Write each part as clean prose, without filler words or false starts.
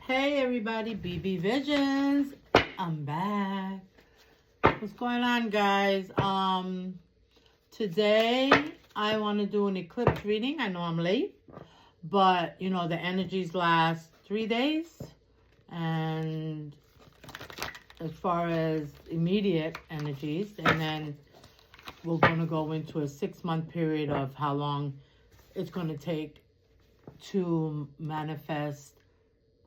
Hey everybody, BB Visions. I'm back. What's going on, guys? Today I want to do an eclipse reading. I know I'm late, but you know the energies last 3 days, and as far as immediate energies, and then we're going to go into a 6-month period of how long it's going to take to manifest,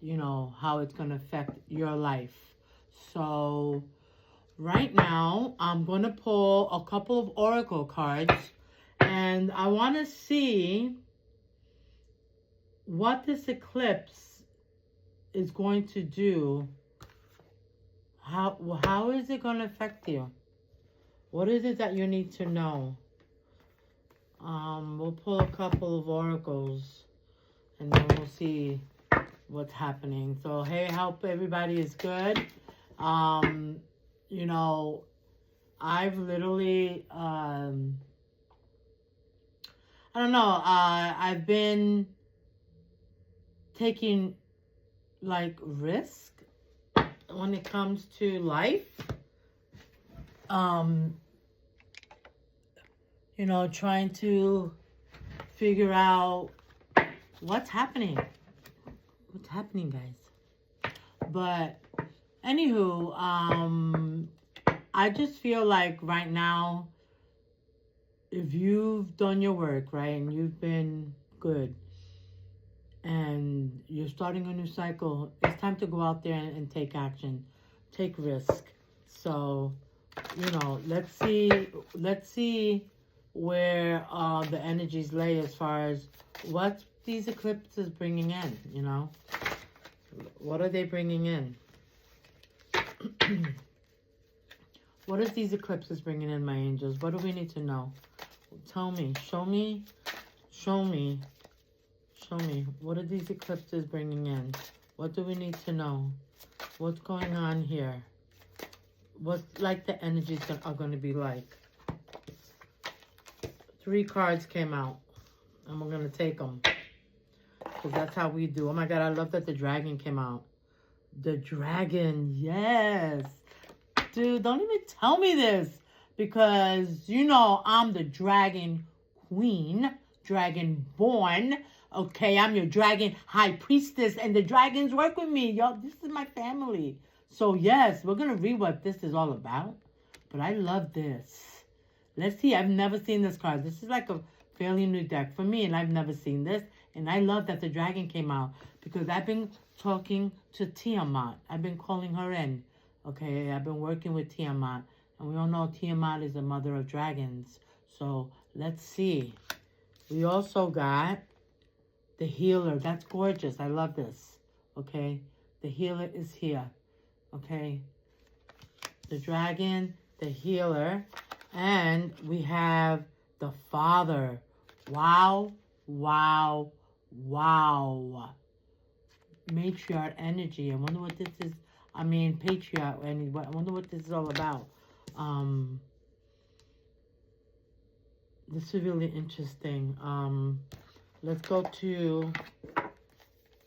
you know, how it's going to affect your life. So right now I'm going to pull a couple of oracle cards, and I want to see what this eclipse is going to do. How is it going to affect you? What is it that you need to know? We'll pull a couple of oracles and then we'll see what's happening. So, hey, I hope everybody is good. You know, I've literally, I don't know, I've been taking, like, risk when it comes to life. You know, trying to figure out what's happening. What's happening, guys? But anywho, I just feel like right now, if you've done your work, right, and you've been good, and you're starting a new cycle, it's time to go out there and take action, take risk. So, you know, let's see where the energies lay as far as what these eclipses bringing in, you know. What are they bringing in? What is these eclipses bringing in, my angels? What do we need to know? Tell me. Show me. Show me. Show me. What are these eclipses bringing in? What do we need to know? What's going on here? What, like, the energies are going to be like? 3 cards came out. And we're going to take them. Because that's how we do. Oh my God, I love that the dragon came out. The dragon, yes. Dude, don't even tell me this. Because, you know, I'm the dragon queen. Dragon born. Okay, I'm your dragon high priestess. And the dragons work with me. Y'all, this is my family. So, yes, we're going to read what this is all about. But I love this. Let's see. I've never seen this card. This is like a fairly new deck for me. And I've never seen this. And I love that the dragon came out. Because I've been talking to Tiamat. I've been calling her in. Okay, I've been working with Tiamat. And we all know Tiamat is the mother of dragons. So, let's see. We also got the healer. That's gorgeous. I love this. Okay, the healer is here. Okay, the dragon, the healer, and we have the father. Wow, wow, wow. Matriarch energy. I wonder what this is. I mean, patriarch. I wonder what this is all about. This is really interesting. Let's go to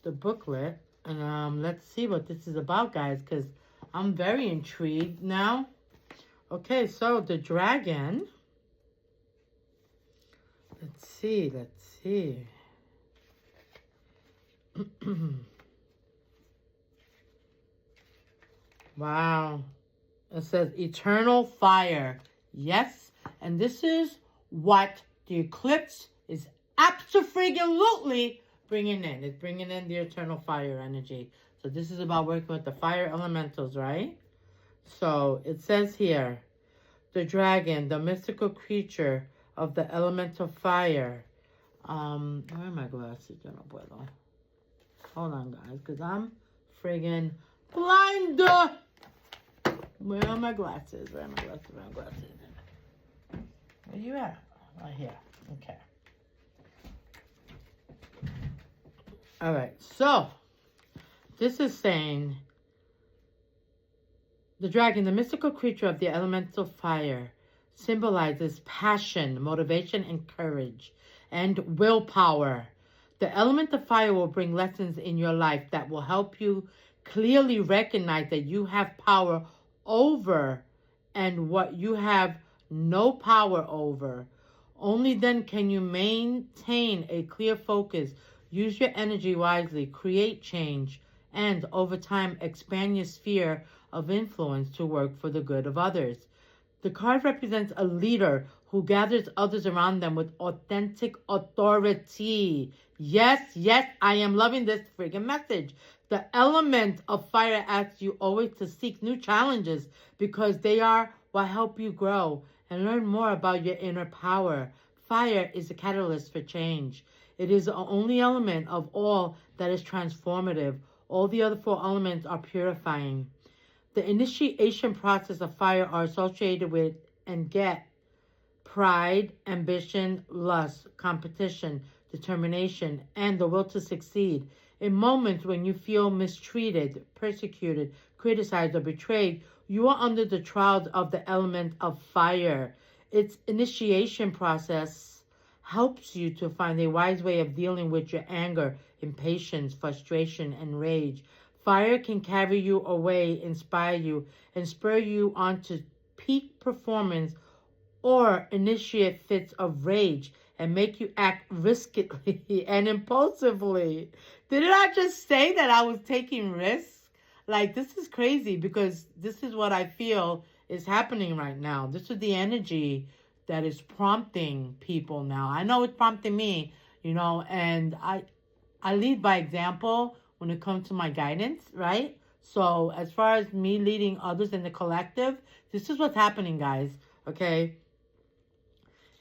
the booklet. And let's see what this is about, guys, because I'm very intrigued now. Okay, so the dragon. Let's see. Wow. It says eternal fire. Yes, and this is what the eclipse is absolutely bringing in. It's bringing in the eternal fire energy. So this is about working with the fire elementals, right? So it says here, the dragon, the mystical creature of the elemental fire. Where are my glasses? Yo no puedo. Hold on, guys, because I'm friggin' blind. Where are my glasses? Where are my glasses? Where you at? Right here. Okay. All right, so this is saying the dragon, the mystical creature of the elemental fire, symbolizes passion, motivation, and courage, and willpower. The element of fire will bring lessons in your life that will help you clearly recognize that you have power over and what you have no power over. Only then can you maintain a clear focus, use your energy wisely, create change, and over time expand your sphere of influence to work for the good of others. The card represents a leader who gathers others around them with authentic authority. Yes, yes, I am loving this friggin' message. The element of fire asks you always to seek new challenges because they are what help you grow and learn more about your inner power. Fire is a catalyst for change. It is the only element of all that is transformative. All the other four elements are purifying. The initiation process of fire are associated with and get pride, ambition, lust, competition, determination, and the will to succeed. In moments when you feel mistreated, persecuted, criticized, or betrayed, you are under the trials of the element of fire. Its initiation process helps you to find a wise way of dealing with your anger, impatience, frustration, and rage. Fire can carry you away, inspire you, and spur you on to peak performance or initiate fits of rage and make you act riskantly and impulsively. Didn't I just say that I was taking risks? Like, this is crazy because this is what I feel is happening right now. This is the energy that is prompting people now. I know it's prompting me, and I lead by example when it comes to my guidance, right? So as far as me leading others in the collective, this is what's happening, guys, okay?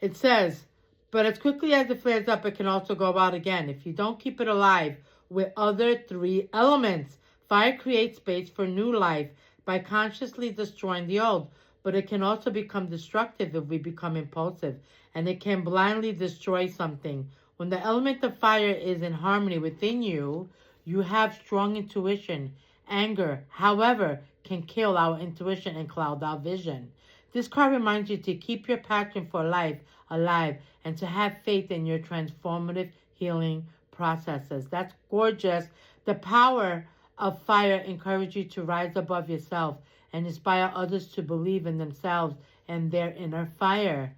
It says, but as quickly as it flares up, it can also go out again. If you don't keep it alive with other three elements, fire creates space for new life by consciously destroying the old. But it can also become destructive if we become impulsive, and it can blindly destroy something. When the element of fire is in harmony within you, you have strong intuition. Anger, however, can kill our intuition and cloud our vision. This card reminds you to keep your passion for life alive and to have faith in your transformative healing processes. That's gorgeous. The power of fire encourages you to rise above yourself and inspire others to believe in themselves and their inner fire.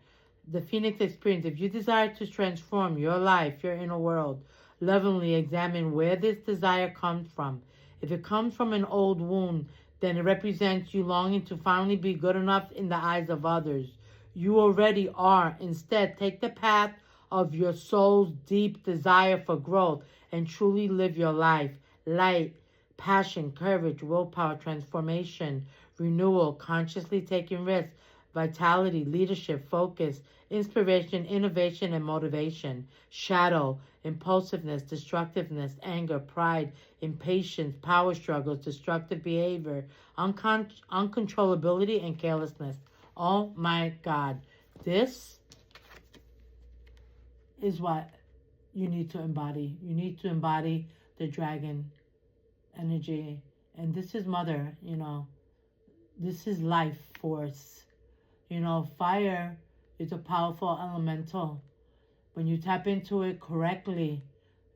The Phoenix experience. If you desire to transform your life, your inner world, lovingly examine where this desire comes from. If it comes from an old wound, then it represents you longing to finally be good enough in the eyes of others. You already are. Instead, take the path of your soul's deep desire for growth and truly live your life. Light, passion, courage, willpower, transformation, renewal, consciously taking risks, vitality, leadership, focus, inspiration, innovation, and motivation. Shadow, impulsiveness, destructiveness, anger, pride, impatience, power struggles, destructive behavior, uncontrollability, and carelessness. Oh my God. This is what you need to embody. You need to embody the dragon energy. And this is mother, This is life force. Fire is a powerful elemental. When you tap into it correctly,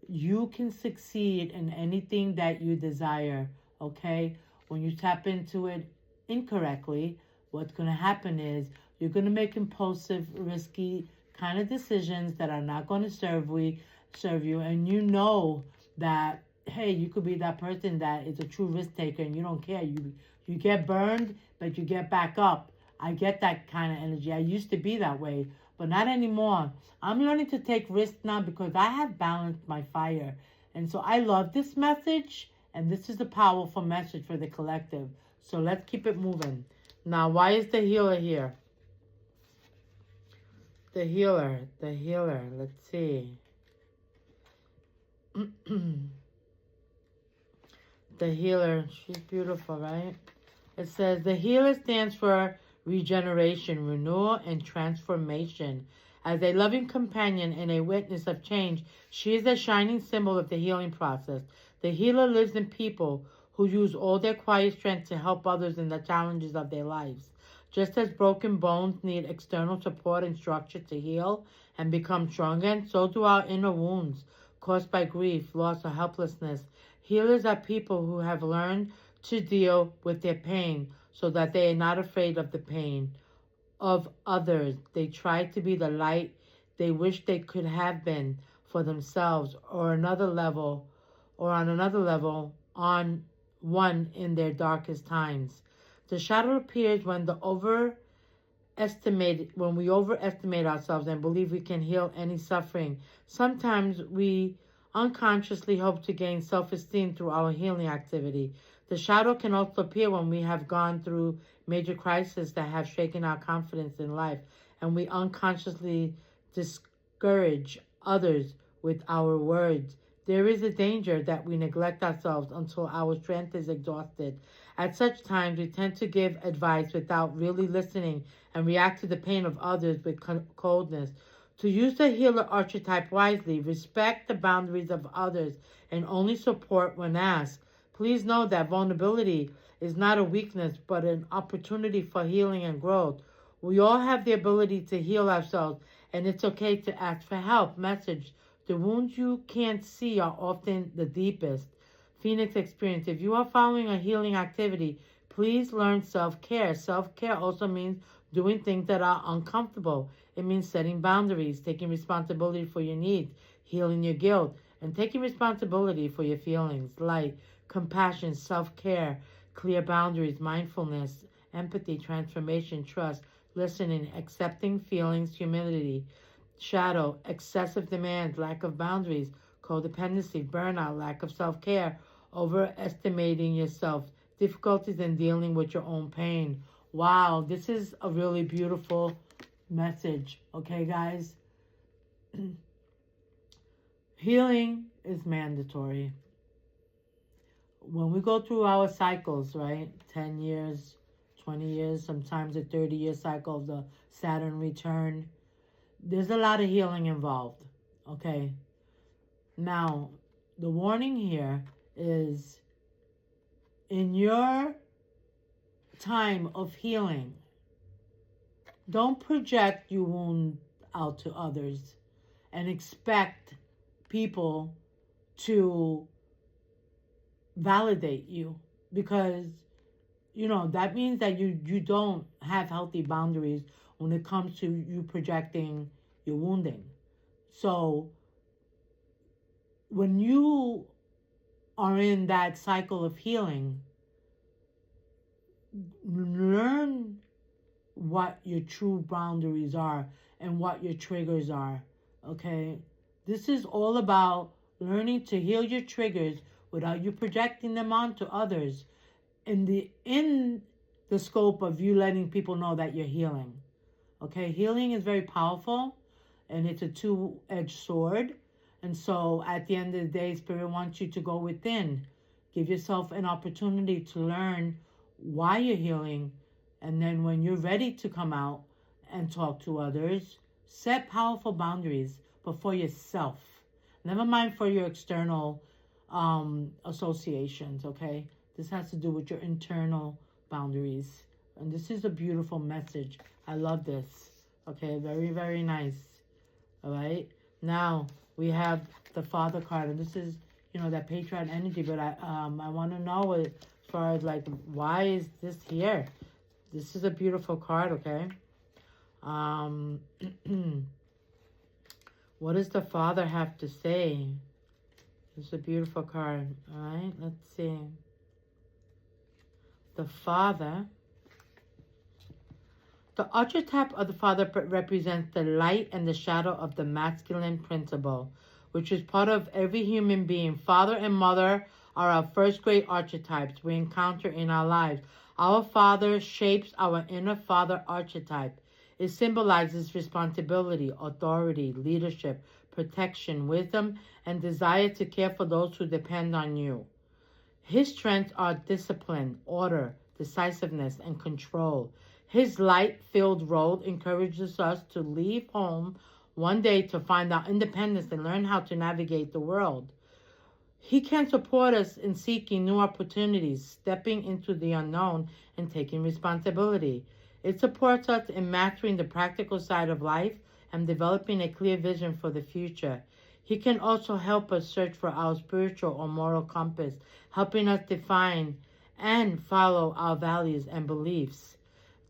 you can succeed in anything that you desire, okay? When you tap into it incorrectly, what's going to happen is you're going to make impulsive, risky kind of decisions that are not going to serve you. And you know that, hey, you could be that person that is a true risk taker and you don't care. You get burned, but you get back up. I get that kind of energy. I used to be that way, but not anymore. I'm learning to take risks now because I have balanced my fire. And so I love this message, and this is a powerful message for the collective. So let's keep it moving. Now, why is the healer here? The healer. Let's see. The healer, she's beautiful, right? It says the healer stands for regeneration, renewal, and transformation. As a loving companion and a witness of change, she is a shining symbol of the healing process. The healer lives in people who use all their quiet strength to help others in the challenges of their lives. Just as broken bones need external support and structure to heal and become stronger, and so do our inner wounds. caused by grief, loss, or helplessness. Healers are people who have learned to deal with their pain so that they are not afraid of the pain of others. They try to be the light they wish they could have been for themselves or another level or on another level on one in their darkest times. The shadow appears when we overestimate ourselves and believe we can heal any suffering. Sometimes we unconsciously hope to gain self-esteem through our healing activity. The shadow can also appear when we have gone through major crises that have shaken our confidence in life, and we unconsciously discourage others with our words. There is a danger that we neglect ourselves until our strength is exhausted. At such times, we tend to give advice without really listening and react to the pain of others with coldness. To use the healer archetype wisely, respect the boundaries of others and only support when asked. Please know that vulnerability is not a weakness but an opportunity for healing and growth. We all have the ability to heal ourselves, and it's okay to ask for help. Message: the wounds you can't see are often the deepest. Phoenix experience: if you are following a healing activity, please learn self-care. Self-care also means doing things that are uncomfortable. It means setting boundaries, taking responsibility for your needs, healing your guilt, and taking responsibility for your feelings. Light, compassion, self-care, clear boundaries, mindfulness, empathy, transformation, trust, listening, accepting feelings, humility. Shadow, excessive demands, lack of boundaries, codependency, burnout, lack of self-care, overestimating yourself, difficulties in dealing with your own pain. Wow, this is a really beautiful message. Okay, guys? Healing is mandatory. When we go through our cycles, right? 10 years, 20 years, sometimes a 30-year cycle of the Saturn return. There's a lot of healing involved, okay? Now, the warning here is in your time of healing, don't project your wound out to others and expect people to validate you, because that means that you don't have healthy boundaries when it comes to you projecting your wounding. So when you are in that cycle of healing, learn what your true boundaries are and what your triggers are. Okay, this is all about learning to heal your triggers without you projecting them onto others, in the scope of you letting people know that you're healing. Okay, healing is very powerful, and it's a two-edged sword. And so at the end of the day, Spirit wants you to go within. Give yourself an opportunity to learn why you're healing. And then when you're ready to come out and talk to others, set powerful boundaries, but for yourself. Never mind for your external associations, okay? This has to do with your internal boundaries. And this is a beautiful message. I love this. Okay, very, very nice. All right. Now we have the Father card, and this is, that Patriot energy. But I want to know as far as why is this here? This is a beautiful card. Okay. What does the Father have to say? It's a beautiful card. All right. Let's see. The Father. The archetype of the Father represents the light and the shadow of the masculine principle, which is part of every human being. Father and Mother are our first great archetypes we encounter in our lives. Our Father shapes our inner Father archetype. It symbolizes responsibility, authority, leadership, protection, wisdom, and desire to care for those who depend on you. His strengths are discipline, order, decisiveness, and control. His light-filled role encourages us to leave home one day to find our independence and learn how to navigate the world. He can support us in seeking new opportunities, stepping into the unknown, and taking responsibility. It supports us in mastering the practical side of life and developing a clear vision for the future. He can also help us search for our spiritual or moral compass, helping us define and follow our values and beliefs.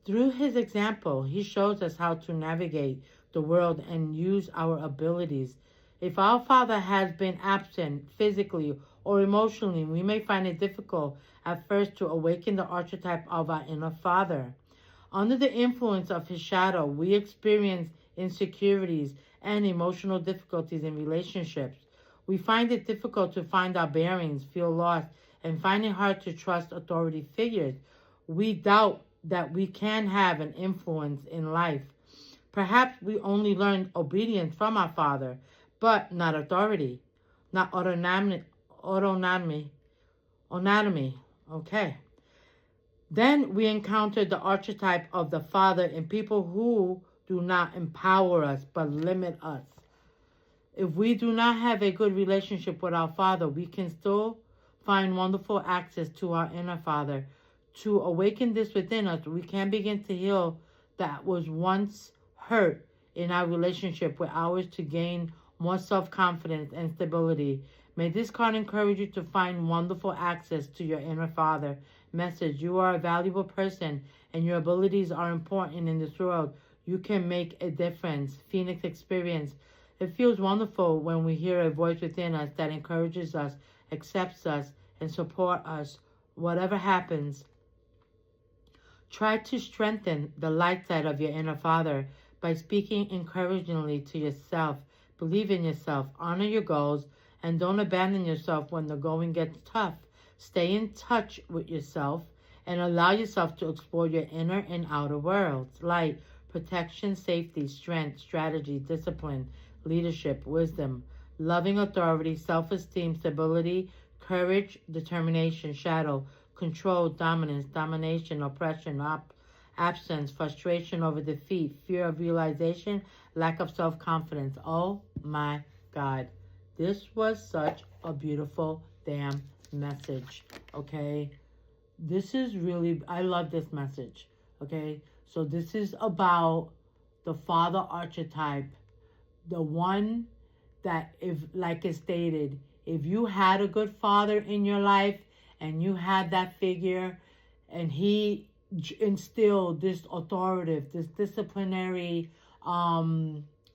Through his example, he shows us how to navigate the world and use our abilities. If our father has been absent physically or emotionally, we may find it difficult at first to awaken the archetype of our inner father. Under the influence of his shadow, we experience insecurities and emotional difficulties in relationships. We find it difficult to find our bearings, feel lost, and find it hard to trust authority figures. We doubt that we can have an influence in life. Perhaps we only learned obedience from our father, but not authority, not autonomy. Okay. Then we encounter the archetype of the father in people who do not empower us but limit us. If we do not have a good relationship with our father, we can still find wonderful access to our inner father. To awaken this within us, we can begin to heal that was once hurt in our relationship with ours to gain more self-confidence and stability. May this card encourage you to find wonderful access to your inner father. Message: you are a valuable person and your abilities are important in this world. You can make a difference. Phoenix experience. It feels wonderful when we hear a voice within us that encourages us, accepts us, and supports us. Whatever happens, try to strengthen the light side of your inner father by speaking encouragingly to yourself. Believe in yourself, honor your goals, and don't abandon yourself when the going gets tough. Stay in touch with yourself and allow yourself to explore your inner and outer worlds. Light, protection, safety, strength, strategy, discipline, leadership, wisdom, loving authority, self-esteem, stability, courage, determination. Shadow, control, dominance, domination, oppression, absence, frustration over defeat, fear of realization, lack of self-confidence. Oh my God. This was such a beautiful damn message, okay? This is really, I love this message, okay? So this is about the father archetype, the one that, if, like it stated, if you had a good father in your life and you had that figure and he instilled this authoritative, this disciplinary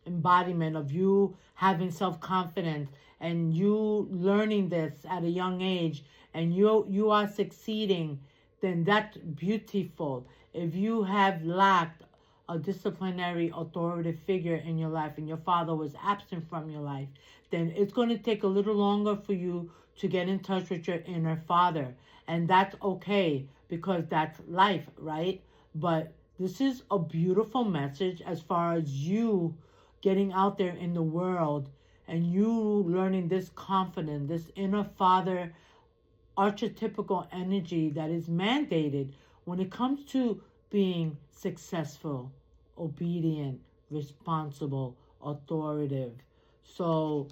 embodiment of you having self-confidence and you learning this at a young age and you are succeeding, then that's beautiful. If you have lacked a disciplinary authoritative figure in your life and your father was absent from your life, then it's going to take a little longer for you to get in touch with your inner father. And that's okay because that's life, right? But this is a beautiful message as far as you getting out there in the world and you learning this confidence, this inner father archetypical energy that is mandated when it comes to being successful, obedient, responsible, authoritative. So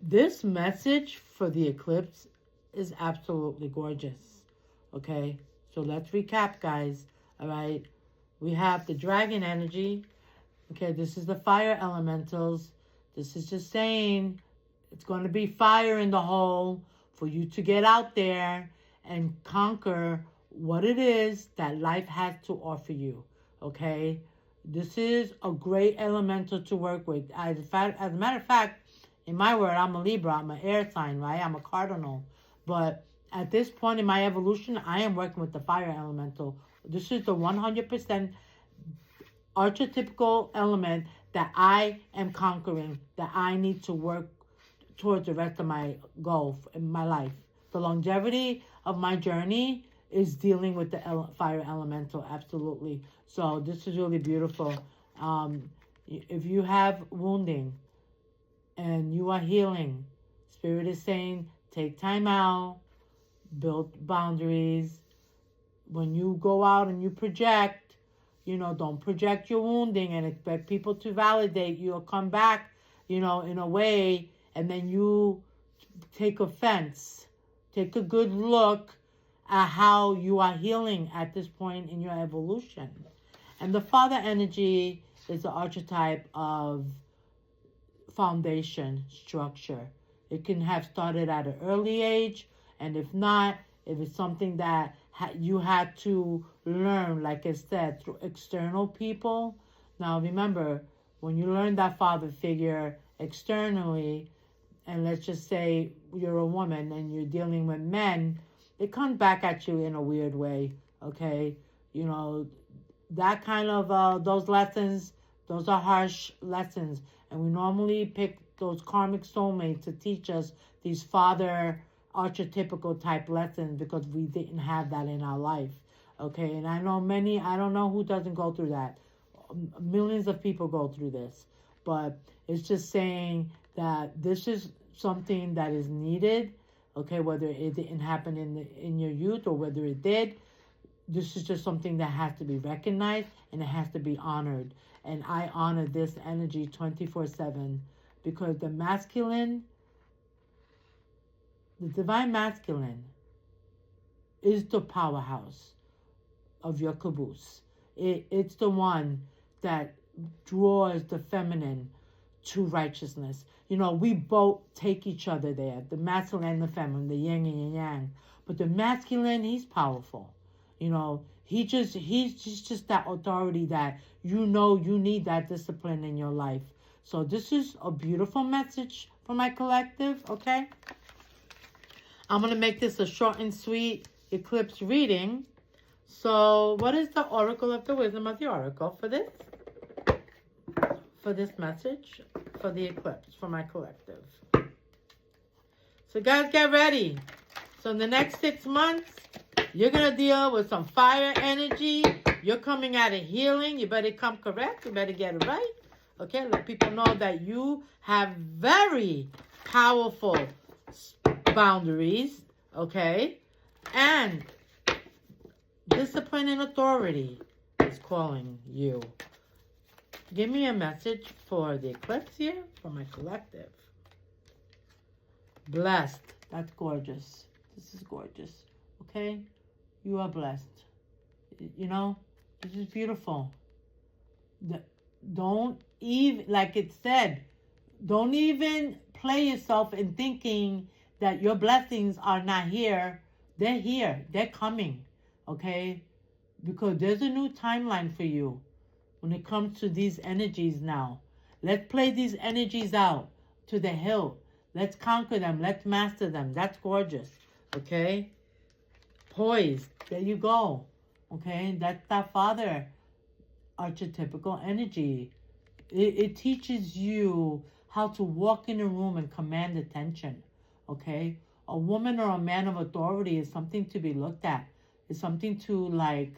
this message for the eclipse is absolutely gorgeous. Okay, so let's recap, guys. All right, we have the dragon energy. Okay, this is the fire elementals. This is just saying it's going to be fire in the hole for you to get out there and conquer what it is that life has to offer you. Okay, this is a great elemental to work with. As a matter of fact, in my word, I'm a Libra. I'm an air sign, right? I'm a cardinal. But at this point in my evolution, I am working with the fire elemental. This is the 100% archetypical element that I am conquering, that I need to work towards the rest of my goal in my life. The longevity of my journey is dealing with the fire elemental, absolutely. So this is really beautiful. If you have wounding and you are healing, Spirit is saying, take time out, build boundaries. When you go out and you project, don't project your wounding and expect people to validate you or come back, in a way, and then you take offense. Take a good look at how you are healing at this point in your evolution. And the father energy is the archetype of foundation structure. It can have started at an early age, and if not, if it's something that you had to learn, like I said, through external people. Now remember, when you learn that father figure externally, and let's just say you're a woman and you're dealing with men, it comes back at you in a weird way, okay? You know, that kind of, those lessons, those are harsh lessons. And we normally pick those karmic soulmates to teach us these father archetypical type lessons because we didn't have that in our life, okay? And I don't know who doesn't go through that. Millions of people go through this. But it's just saying that this is something that is needed, okay? Whether it didn't happen in your youth or whether it did, this is just something that has to be recognized and it has to be honored. And I honor this energy 24/7 because the masculine, the divine masculine is the powerhouse of your caboose. It's the one that draws the feminine to righteousness. You know, we both take each other there, the masculine and the feminine, the yin and yang. But the masculine, he's powerful. You know, he's just that authority that you know you need that discipline in your life. So this is a beautiful message for my collective, okay? I'm going to make this a short and sweet eclipse reading. So what is the oracle of the wisdom of the oracle for this? For this message, for the eclipse, for my collective. So guys, get ready. So in the next 6 months, you're going to deal with some fire energy. You're coming out of healing. You better come correct. You better get it right. Okay, let people know that you have very powerful boundaries. Okay, and discipline and authority is calling you. Give me a message for the eclipse here, for my collective. Blessed. That's gorgeous. This is gorgeous. Okay? You are blessed. You know, this is beautiful. Don't even, like it said, don't even play yourself in thinking that your blessings are not here. They're here. They're coming. Okay? Because there's a new timeline for you when it comes to these energies now. Let's play these energies out to the hilt. Let's conquer them. Let's master them. That's gorgeous. Okay? Poised. There you go. Okay? That's that father archetypical energy. It teaches you how to walk in a room and command attention. Okay? A woman or a man of authority is something to be looked at. It's something to, like,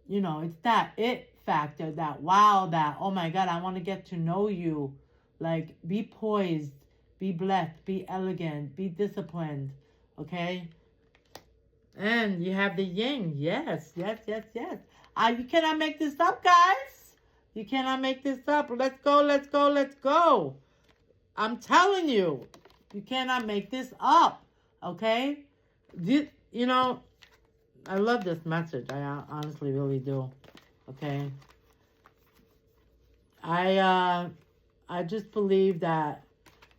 you know, it's that it factor, that wow, that, oh my God, I want to get to know you. Like, be poised, be blessed, be elegant, be disciplined. Okay? And you have the yin. Yes, yes, yes, yes. You cannot make this up, guys. You cannot make this up. Let's go, let's go, let's go. I'm telling you, you cannot make this up. Okay? You know, I love this message. I honestly really do. Okay? I just believe that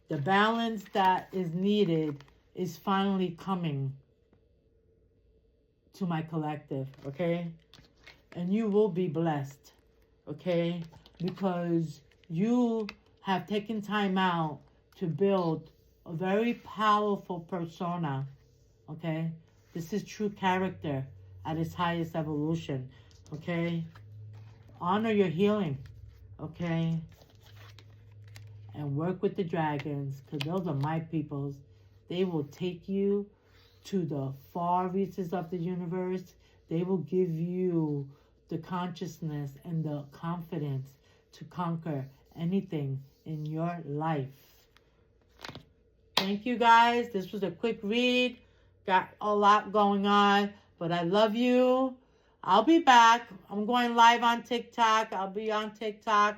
the balance that is needed is finally coming to my collective, okay? And you will be blessed, okay? Because you have taken time out to build a very powerful persona, okay? This is true character at its highest evolution, okay? Honor your healing, okay? And work with the dragons, because those are my peoples. They will take you to the far reaches of the universe. They will give you the consciousness and the confidence to conquer anything in your life. Thank you, guys. This was a quick read. Got a lot going on, but I love you. I'll be back. I'm going live on TikTok. I'll be on TikTok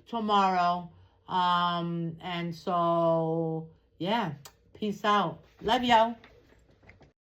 tomorrow. And so, yeah, peace out. Love y'all.